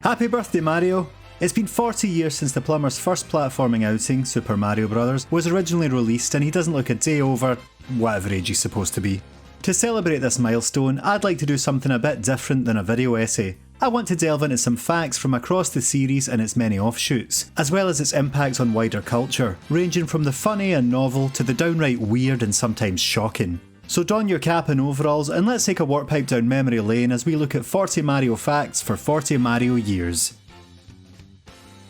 Happy birthday, Mario! It's been 40 years since the plumber's first platforming outing, Super Mario Bros., was originally released, and he doesn't look a day over whatever age he's supposed to be. To celebrate this milestone, I'd like to do something a bit different than a video essay. I want to delve into some facts from across the series and its many offshoots, as well as its impact on wider culture, ranging from the funny and novel to the downright weird and sometimes shocking. So don your cap and overalls and let's take a warp pipe down memory lane as we look at 40 Mario facts for 40 Mario years.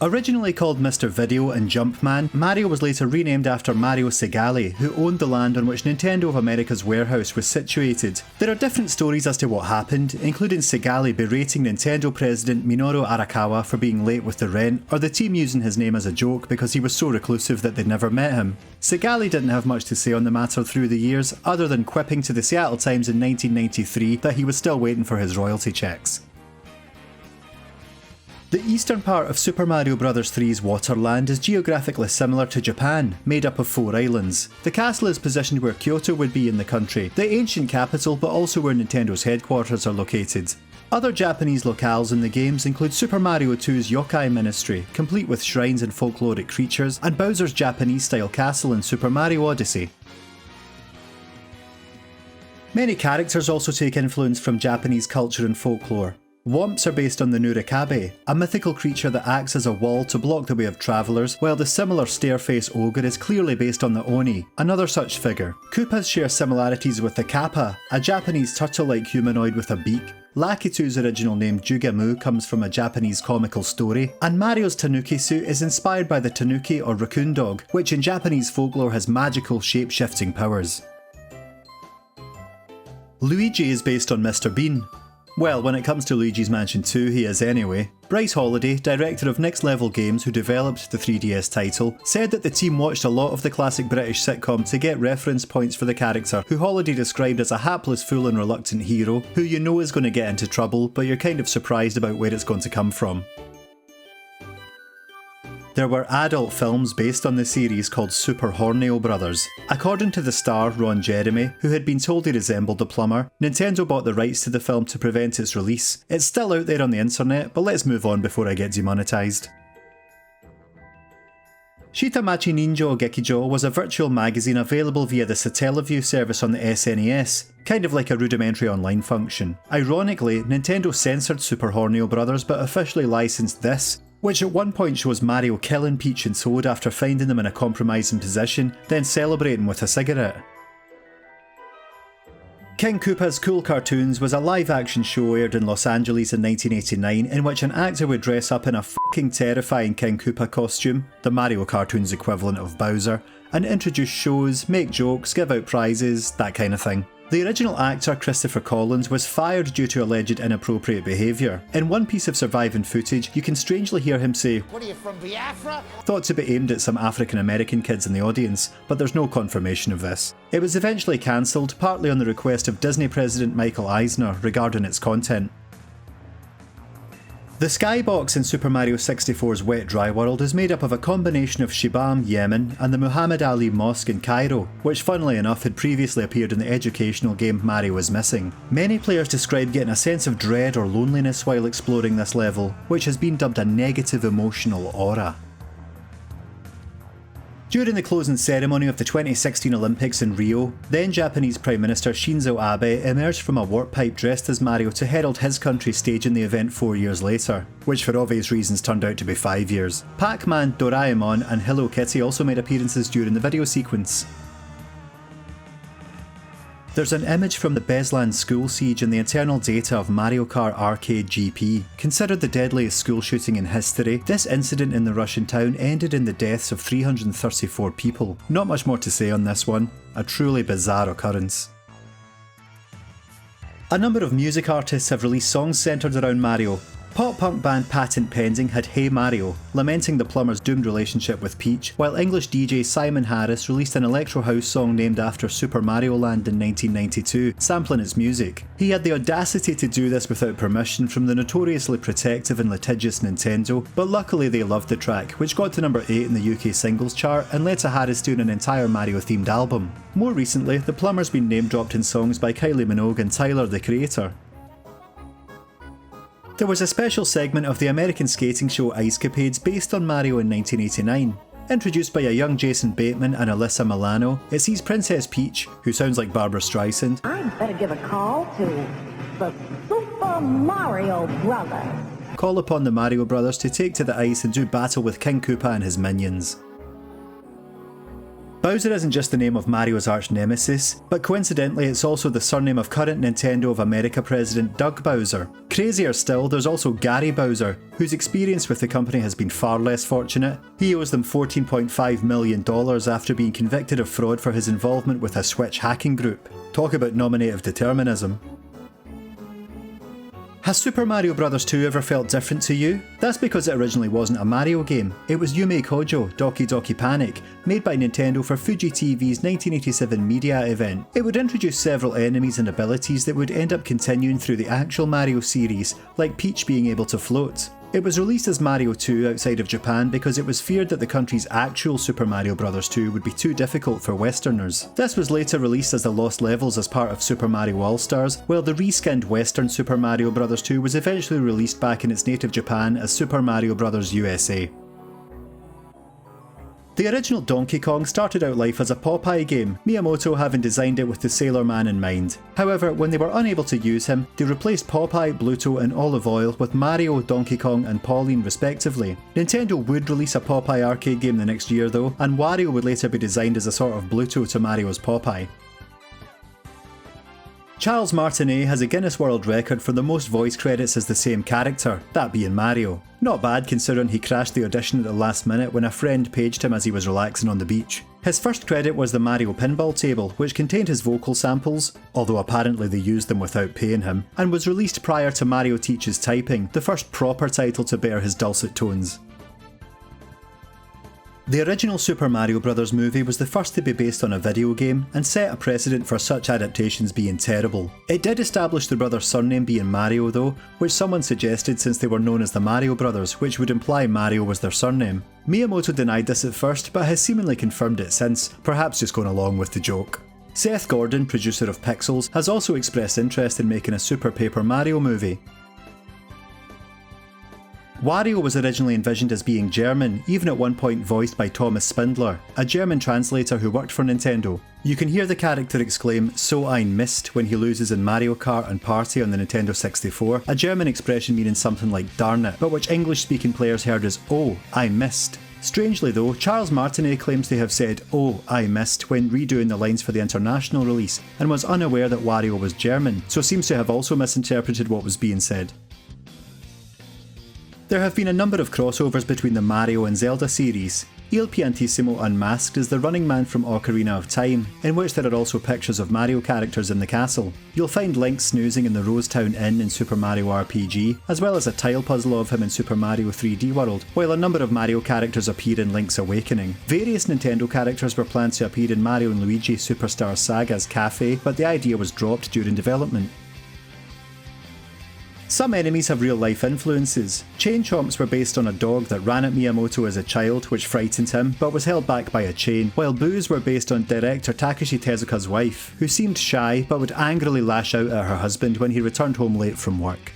Originally called Mr. Video and Jumpman, Mario was later renamed after Mario Segale, who owned the land on which Nintendo of America's warehouse was situated. There are different stories as to what happened, including Segale berating Nintendo president Minoru Arakawa for being late with the rent, or the team using his name as a joke because he was so reclusive that they'd never met him. Segale didn't have much to say on the matter through the years, other than quipping to the Seattle Times in 1993 that he was still waiting for his royalty checks. The eastern part of Super Mario Bros. 3's Waterland is geographically similar to Japan, made up of 4 islands. The castle is positioned where Kyoto would be in the country, the ancient capital, but also where Nintendo's headquarters are located. Other Japanese locales in the games include Super Mario 2's Yokai Ministry, complete with shrines and folkloric creatures, and Bowser's Japanese-style castle in Super Mario Odyssey. Many characters also take influence from Japanese culture and folklore. Womps are based on the Nurikabe, a mythical creature that acts as a wall to block the way of travellers, while the similar stare-face ogre is clearly based on the Oni, another such figure. Koopas share similarities with the Kappa, a Japanese turtle-like humanoid with a beak. Lakitu's original name Jugamu comes from a Japanese comical story, and Mario's Tanuki suit is inspired by the Tanuki or raccoon dog, which in Japanese folklore has magical shape-shifting powers. Luigi is based on Mr. Bean. Well, when it comes to Luigi's Mansion 2, he is anyway. Bryce Holiday, director of Next Level Games who developed the 3DS title, said that the team watched a lot of the classic British sitcom to get reference points for the character, who Holiday described as a hapless fool and reluctant hero, who you know is going to get into trouble, but you're kind of surprised about where it's going to come from. There were adult films based on the series called Super Horneo Brothers. According to the star, Ron Jeremy, who had been told he resembled the plumber, Nintendo bought the rights to the film to prevent its release. It's still out there on the internet, but let's move on before I get demonetised. Shitamachi Ninjo Gekijo was a virtual magazine available via the Satellaview service on the SNES, kind of like a rudimentary online function. Ironically, Nintendo censored Super Horneo Brothers but officially licensed this, which at one point shows Mario killing Peach and Toad after finding them in a compromising position, then celebrating with a cigarette. King Koopa's Cool Cartoons was a live-action show aired in Los Angeles in 1989 in which an actor would dress up in a fucking terrifying King Koopa costume, the Mario cartoon's equivalent of Bowser, and introduce shows, make jokes, give out prizes, that kind of thing. The original actor, Christopher Collins, was fired due to alleged inappropriate behaviour. In one piece of surviving footage, you can strangely hear him say, "What are you from, Biafra?" thought to be aimed at some African American kids in the audience, but there's no confirmation of this. It was eventually cancelled, partly on the request of Disney President Michael Eisner regarding its content. The skybox in Super Mario 64's Wet Dry World is made up of a combination of Shibam, Yemen, and the Muhammad Ali Mosque in Cairo, which funnily enough had previously appeared in the educational game Mario is Missing. Many players describe getting a sense of dread or loneliness while exploring this level, which has been dubbed a negative emotional aura. During the closing ceremony of the 2016 Olympics in Rio, then Japanese Prime Minister Shinzo Abe emerged from a warp pipe dressed as Mario to herald his country staging the event 4 years later, which for obvious reasons turned out to be 5 years. Pac-Man, Doraemon and Hello Kitty also made appearances during the video sequence. There's an image from the Beslan school siege and the internal data of Mario Kart Arcade GP. Considered the deadliest school shooting in history, this incident in the Russian town ended in the deaths of 334 people. Not much more to say on this one, a truly bizarre occurrence. A number of music artists have released songs centred around Mario. Pop-punk band Patent Pending had Hey Mario, lamenting the plumber's doomed relationship with Peach, while English DJ Simon Harris released an electro house song named after Super Mario Land in 1992, sampling its music. He had the audacity to do this without permission from the notoriously protective and litigious Nintendo, but luckily they loved the track, which got to number 8 in the UK singles chart and led to Harris doing an entire Mario-themed album. More recently, the plumber's been name-dropped in songs by Kylie Minogue and Tyler, the Creator. There was a special segment of the American skating show Ice Capades based on Mario in 1989. Introduced by a young Jason Bateman and Alyssa Milano, it sees Princess Peach, who sounds like Barbara Streisand, I'd better give a call to the Super Mario Brothers. Call upon the Mario Brothers to take to the ice and do battle with King Koopa and his minions. Bowser isn't just the name of Mario's arch-nemesis, but coincidentally it's also the surname of current Nintendo of America president Doug Bowser. Crazier still, there's also Gary Bowser, whose experience with the company has been far less fortunate. He owes them $14.5 million after being convicted of fraud for his involvement with a Switch hacking group. Talk about nominative determinism. Has Super Mario Bros. 2 ever felt different to you? That's because it originally wasn't a Mario game. It was Yume Kojo, Doki Doki Panic, made by Nintendo for Fuji TV's 1987 media event. It would introduce several enemies and abilities that would end up continuing through the actual Mario series, like Peach being able to float. It was released as Mario 2 outside of Japan because it was feared that the country's actual Super Mario Bros. 2 would be too difficult for Westerners. This was later released as the Lost Levels as part of Super Mario All-Stars, while the reskinned Western Super Mario Bros. 2 was eventually released back in its native Japan as Super Mario Bros. USA. The original Donkey Kong started out life as a Popeye game, Miyamoto having designed it with the Sailor Man in mind. However, when they were unable to use him, they replaced Popeye, Bluto and Olive Oil with Mario, Donkey Kong and Pauline respectively. Nintendo would release a Popeye arcade game the next year though, and Wario would later be designed as a sort of Bluto to Mario's Popeye. Charles Martinet has a Guinness World Record for the most voice credits as the same character, that being Mario. Not bad considering he crashed the audition at the last minute when a friend paged him as he was relaxing on the beach. His first credit was the Mario pinball table, which contained his vocal samples, although apparently they used them without paying him, and was released prior to Mario Teaches Typing, the first proper title to bear his dulcet tones. The original Super Mario Bros. Movie was the first to be based on a video game and set a precedent for such adaptations being terrible. It did establish the brothers' surname being Mario though, which someone suggested since they were known as the Mario Brothers, which would imply Mario was their surname. Miyamoto denied this at first, but has seemingly confirmed it since, perhaps just going along with the joke. Seth Gordon, producer of Pixels, has also expressed interest in making a Super Paper Mario movie. Wario was originally envisioned as being German, even at one point voiced by Thomas Spindler, a German translator who worked for Nintendo. You can hear the character exclaim "So ein Mist" when he loses in Mario Kart and Party on the Nintendo 64, a German expression meaning something like "darn it," but which English-speaking players heard as "Oh, I missed." Strangely though, Charles Martinet claims to have said "Oh, I missed" when redoing the lines for the international release, and was unaware that Wario was German, so seems to have also misinterpreted what was being said. There have been a number of crossovers between the Mario and Zelda series. Il Piantissimo Unmasked is the running man from Ocarina of Time, in which there are also pictures of Mario characters in the castle. You'll find Link snoozing in the Rosetown Inn in Super Mario RPG, as well as a tile puzzle of him in Super Mario 3D World, while a number of Mario characters appear in Link's Awakening. Various Nintendo characters were planned to appear in Mario & Luigi Superstar Saga's Cafe, but the idea was dropped during development. Some enemies have real-life influences. Chain Chomps were based on a dog that ran at Miyamoto as a child, which frightened him, but was held back by a chain, while Boos were based on director Takashi Tezuka's wife, who seemed shy but would angrily lash out at her husband when he returned home late from work.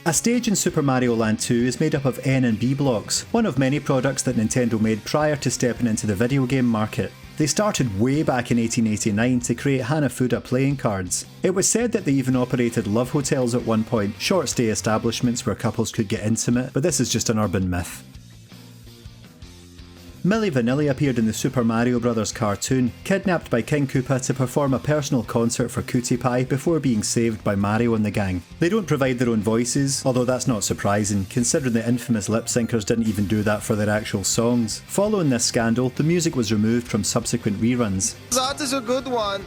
A stage in Super Mario Land 2 is made up of N and B blocks, one of many products that Nintendo made prior to stepping into the video game market. They started way back in 1889 to create Hanafuda playing cards. It was said that they even operated love hotels at one point, short stay establishments where couples could get intimate, but this is just an urban myth. Milli Vanilli appeared in the Super Mario Bros. Cartoon, kidnapped by King Koopa to perform a personal concert for Cutie Pie before being saved by Mario and the gang. They don't provide their own voices, although that's not surprising, considering the infamous lip syncers didn't even do that for their actual songs. Following this scandal, the music was removed from subsequent reruns. That is a good one.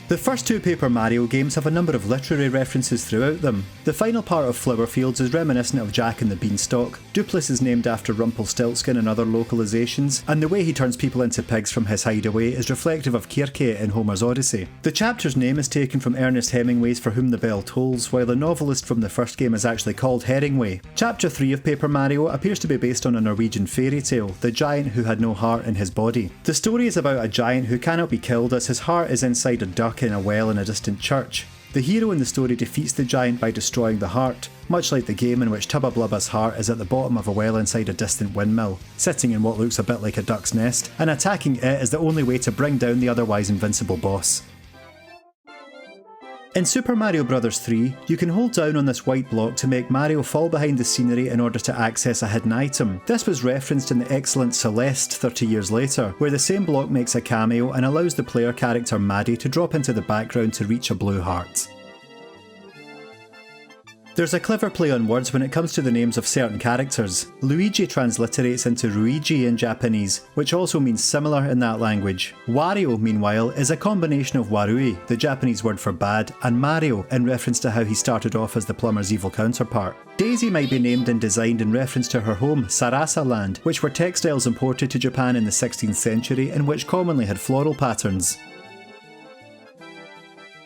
The first two Paper Mario games have a number of literary references throughout them. The final part of Flower Fields is reminiscent of Jack and the Beanstalk, Dupless is named after Rumpelstiltskin and other localizations, and the way he turns people into pigs from his hideaway is reflective of Kirke in Homer's Odyssey. The chapter's name is taken from Ernest Hemingway's For Whom the Bell Tolls, while the novelist from the first game is actually called Herringway. Chapter 3 of Paper Mario appears to be based on a Norwegian fairy tale, The Giant Who Had No Heart in His Body. The story is about a giant who cannot be killed as his heart is inside a duck stuck in a well in a distant church. The hero in the story defeats the giant by destroying the heart, much like the game in which Tubba Blubba's heart is at the bottom of a well inside a distant windmill, sitting in what looks a bit like a duck's nest, and attacking it is the only way to bring down the otherwise invincible boss. In Super Mario Bros. 3, you can hold down on this white block to make Mario fall behind the scenery in order to access a hidden item. This was referenced in the excellent Celeste 30 years later, where the same block makes a cameo and allows the player character Maddie to drop into the background to reach a blue heart. There's a clever play on words when it comes to the names of certain characters. Luigi transliterates into Ruigi in Japanese, which also means similar in that language. Wario, meanwhile, is a combination of Warui, the Japanese word for bad, and Mario, in reference to how he started off as the plumber's evil counterpart. Daisy might be named and designed in reference to her home, Sarasa Land, which were textiles imported to Japan in the 16th century and which commonly had floral patterns.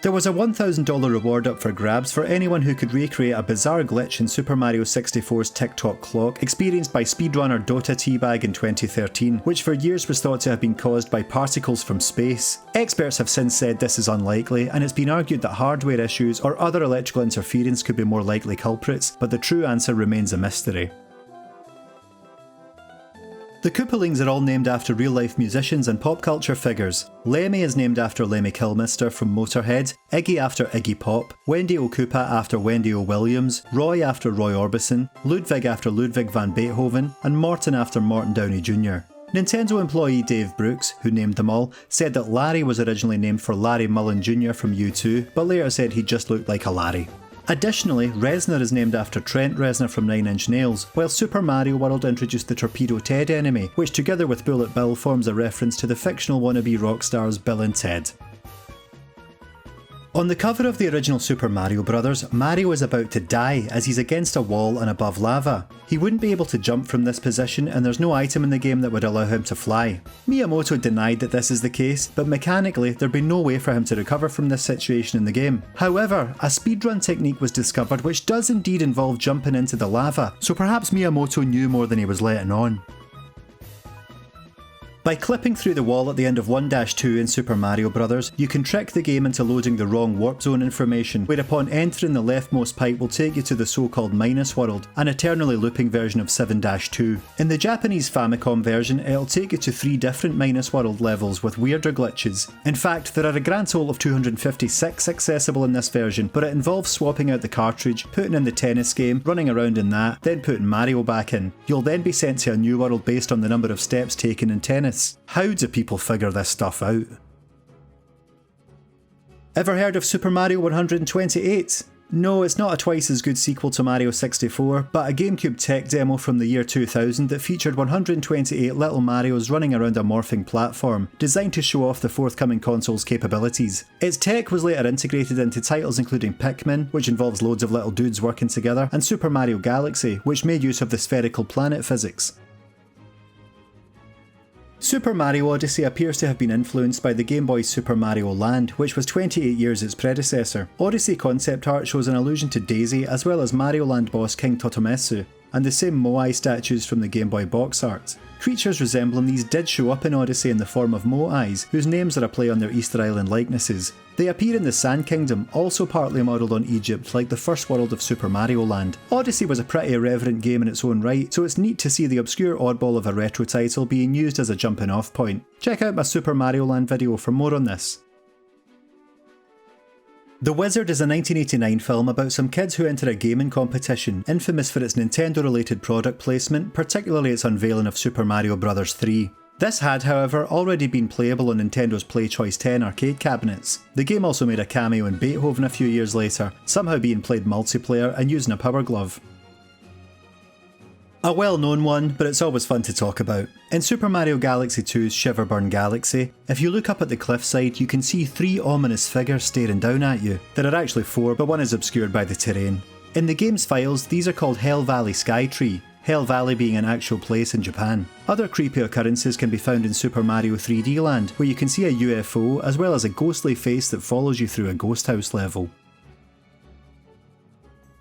There was a $1,000 reward up for grabs for anyone who could recreate a bizarre glitch in Super Mario 64's tick-tock clock experienced by speedrunner Dota Teabag in 2013, which for years was thought to have been caused by particles from space. Experts have since said this is unlikely, and it's been argued that hardware issues or other electrical interference could be more likely culprits, but the true answer remains a mystery. The Koopalings are all named after real-life musicians and pop culture figures. Lemmy is named after Lemmy Kilmister from Motorhead, Iggy after Iggy Pop, Wendy O. Koopa after Wendy O. Williams, Roy after Roy Orbison, Ludwig after Ludwig van Beethoven, and Morton after Morton Downey Jr. Nintendo employee Dave Brooks, who named them all, said that Larry was originally named for Larry Mullen Jr. from U2, but later said he just looked like a Larry. Additionally, Reznor is named after Trent Reznor from Nine Inch Nails, while Super Mario World introduced the Torpedo Ted enemy, which together with Bullet Bill forms a reference to the fictional wannabe rock stars Bill and Ted. On the cover of the original Super Mario Bros., Mario is about to die as he's against a wall and above lava. He wouldn't be able to jump from this position, and there's no item in the game that would allow him to fly. Miyamoto denied that this is the case, but mechanically there'd be no way for him to recover from this situation in the game. However, a speedrun technique was discovered which does indeed involve jumping into the lava, so perhaps Miyamoto knew more than he was letting on. By clipping through the wall at the end of 1-2 in Super Mario Bros., you can trick the game into loading the wrong warp zone information, whereupon entering the leftmost pipe will take you to the so-called Minuswarp, an eternally looping version of 7-2. In the Japanese Famicom version, it'll take you to 3 different Minuswarp levels with weirder glitches. In fact, there are a grand total of 256 accessible in this version, but it involves swapping out the cartridge, putting in the tennis game, running around in that, then putting Mario back in. You'll then be sent to a new world based on the number of steps taken in tennis. How do people figure this stuff out? Ever heard of Super Mario 128? No, it's not a twice as good sequel to Mario 64, but a GameCube tech demo from the year 2000 that featured 128 little Marios running around a morphing platform, designed to show off the forthcoming console's capabilities. Its tech was later integrated into titles including Pikmin, which involves loads of little dudes working together, and Super Mario Galaxy, which made use of the spherical planet physics. Super Mario Odyssey appears to have been influenced by the Game Boy's Super Mario Land, which was 28 years its predecessor. Odyssey concept art shows an allusion to Daisy as well as Mario Land boss King Totometsu, and the same Moai statues from the Game Boy box art. Creatures resembling these did show up in Odyssey in the form of Moais, whose names are a play on their Easter Island likenesses. They appear in the Sand Kingdom, also partly modelled on Egypt like the first world of Super Mario Land. Odyssey was a pretty irreverent game in its own right, so it's neat to see the obscure oddball of a retro title being used as a jumping off point. Check out my Super Mario Land video for more on this. The Wizard is a 1989 film about some kids who enter a gaming competition, infamous for its Nintendo-related product placement, particularly its unveiling of Super Mario Bros. 3. This had, however, already been playable on Nintendo's PlayChoice 10 arcade cabinets. The game also made a cameo in Beethoven a few years later, somehow being played multiplayer and using a power glove. A well-known one, but it's always fun to talk about. In Super Mario Galaxy 2's Shiverburn Galaxy, if you look up at the cliffside, you can see 3 ominous figures staring down at you. There are actually 4, but one is obscured by the terrain. In the game's files, these are called Hell Valley Skytree, Hell Valley being an actual place in Japan. Other creepy occurrences can be found in Super Mario 3D Land, where you can see a UFO as well as a ghostly face that follows you through a ghost house level.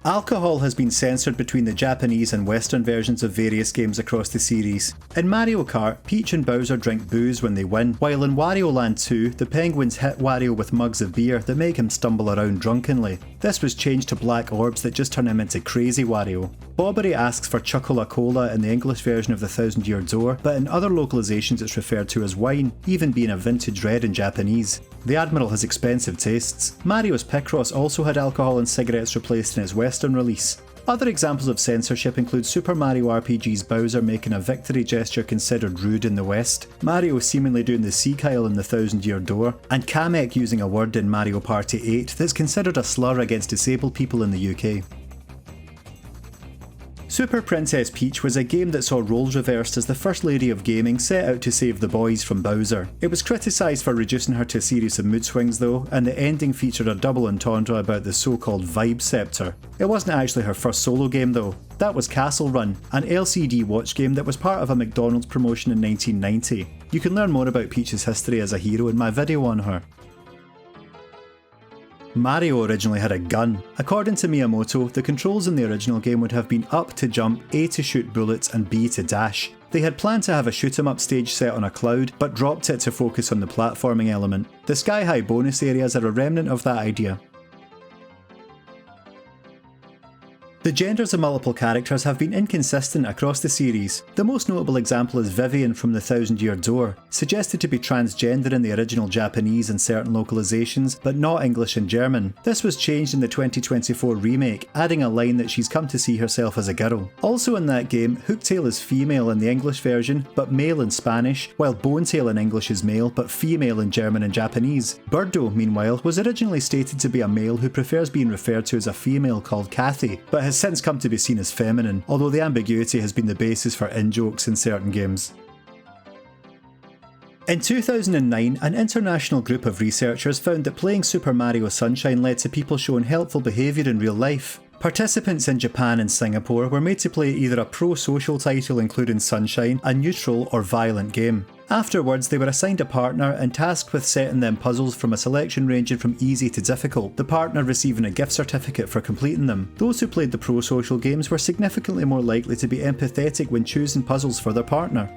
Alcohol has been censored between the Japanese and Western versions of various games across the series. In Mario Kart, Peach and Bowser drink booze when they win, while in Wario Land 2, the penguins hit Wario with mugs of beer that make him stumble around drunkenly. This was changed to black orbs that just turn him into Crazy Wario. Bobbery asks for Chocola-Cola in the English version of the Thousand Year Door, but in other localizations it's referred to as wine, even being a vintage red in Japanese. The Admiral has expensive tastes. Mario's Picross also had alcohol and cigarettes replaced in its Western release. Other examples of censorship include Super Mario RPG's Bowser making a victory gesture considered rude in the West, Mario seemingly doing the Sea Kyle in the Thousand Year Door, and Kamek using a word in Mario Party 8 that's considered a slur against disabled people in the UK. Super Princess Peach was a game that saw roles reversed as the First Lady of Gaming set out to save the boys from Bowser. It was criticised for reducing her to a series of mood swings though, and the ending featured a double entendre about the so-called Vibe Scepter. It wasn't actually her first solo game though. That was Castle Run, an LCD watch game that was part of a McDonald's promotion in 1990. You can learn more about Peach's history as a hero in my video on her. Mario originally had a gun. According to Miyamoto, the controls in the original game would have been up to jump, A to shoot bullets and B to dash. They had planned to have a shoot 'em up stage set on a cloud, but dropped it to focus on the platforming element. The sky-high bonus areas are a remnant of that idea. The genders of multiple characters have been inconsistent across the series. The most notable example is Vivian from the Thousand Year Door, suggested to be transgender in the original Japanese and certain localizations, but not English and German. This was changed in the 2024 remake, adding a line that she's come to see herself as a girl. Also in that game, Hooktail is female in the English version, but male in Spanish, while Bonetail in English is male, but female in German and Japanese. Birdo, meanwhile, was originally stated to be a male who prefers being referred to as a female called Kathy, but has since come to be seen as feminine, although the ambiguity has been the basis for in-jokes in certain games. In 2009, an international group of researchers found that playing Super Mario Sunshine led to people showing helpful behaviour in real life. Participants in Japan and Singapore were made to play either a pro-social title including Sunshine, a neutral or violent game. Afterwards, they were assigned a partner and tasked with setting them puzzles from a selection ranging from easy to difficult, the partner receiving a gift certificate for completing them. Those who played the pro-social games were significantly more likely to be empathetic when choosing puzzles for their partner.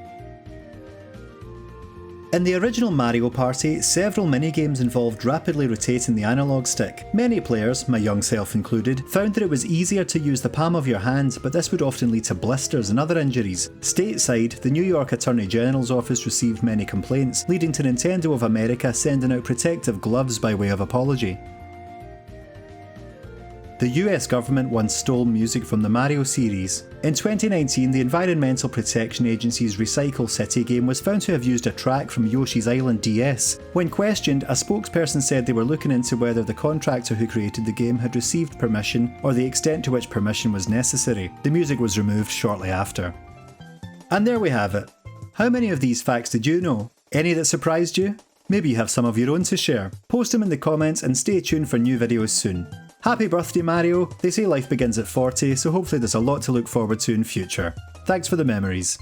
In the original Mario Party, several minigames involved rapidly rotating the analog stick. Many players, my young self included, found that it was easier to use the palm of your hand, but this would often lead to blisters and other injuries. Stateside, the New York Attorney General's office received many complaints, leading to Nintendo of America sending out protective gloves by way of apology. The US government once stole music from the Mario series. In 2019, the Environmental Protection Agency's Recycle City game was found to have used a track from Yoshi's Island DS. When questioned, a spokesperson said they were looking into whether the contractor who created the game had received permission or the extent to which permission was necessary. The music was removed shortly after. And there we have it. How many of these facts did you know? Any that surprised you? Maybe you have some of your own to share. Post them in the comments and stay tuned for new videos soon. Happy birthday Mario, they say life begins at 40, so hopefully there's a lot to look forward to in future. Thanks for the memories.